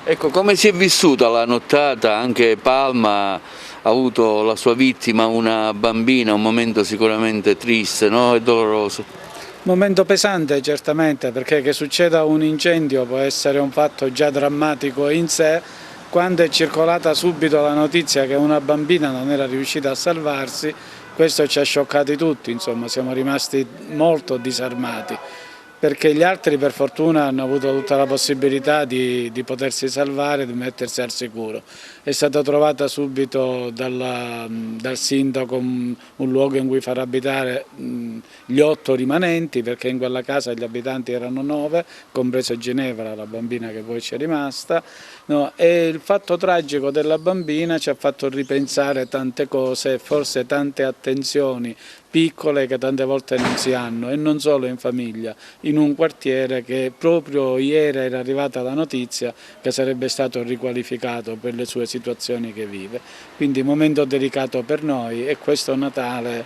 Ecco, come si è vissuta la nottata? Anche Palma ha avuto la sua vittima, una bambina, un momento sicuramente triste, no? E doloroso. Momento pesante certamente, perché che succeda un incendio può essere un fatto già drammatico in sé. Quando è circolata subito la notizia che una bambina non era riuscita a salvarsi, questo ci ha scioccati tutti, insomma, siamo rimasti molto disarmati, perché gli altri per fortuna hanno avuto tutta la possibilità di potersi salvare, di mettersi al sicuro. È stata trovata subito dal sindaco un luogo in cui far abitare gli 8 rimanenti, perché in quella casa gli abitanti erano 9, compreso Ginevra, la bambina che poi ci è rimasta. No, e il fatto tragico della bambina ci ha fatto ripensare tante cose, forse tante attenzioni piccole che tante volte non si hanno, e non solo in famiglia, in un quartiere che proprio ieri era arrivata la notizia che sarebbe stato riqualificato per le sue situazioni che vive. Quindi momento delicato per noi, e questo Natale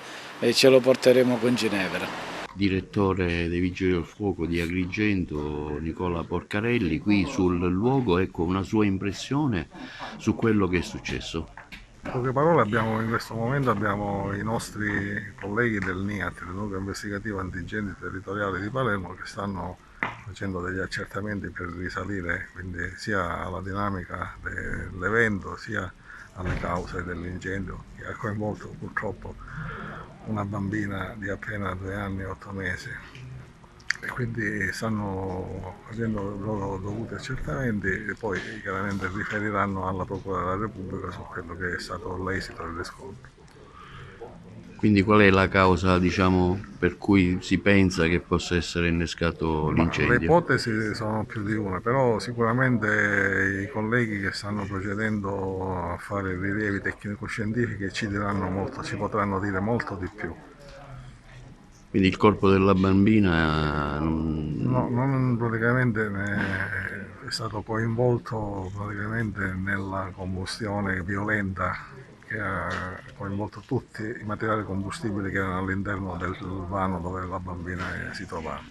ce lo porteremo con Ginevra. Direttore dei Vigili del Fuoco di Agrigento, Nicola Porcarelli, qui sul luogo, ecco una sua impressione su quello che è successo. In poche parole in questo momento abbiamo i nostri colleghi del NIAT, del Nucleo Investigativo Antincendi Territoriale di Palermo, che stanno facendo degli accertamenti per risalire quindi sia alla dinamica dell'evento sia alle cause dell'incendio che ha coinvolto purtroppo una bambina di appena 2 anni e 8 mesi. E quindi stanno facendo i loro dovuti accertamenti e poi chiaramente riferiranno alla Procura della Repubblica su quello che è stato l'esito del riscontro. Quindi qual è la causa, diciamo, per cui si pensa che possa essere innescato Ma le l'incendio? ipotesi sono più di una, però sicuramente i colleghi che stanno procedendo a fare rilievi tecnico-scientifici ci diranno molto, ci potranno dire molto di più. Quindi il corpo della bambina No, non praticamente è stato coinvolto praticamente nella combustione violenta che ha coinvolto tutti i materiali combustibili che erano all'interno del vano dove la bambina si trovava.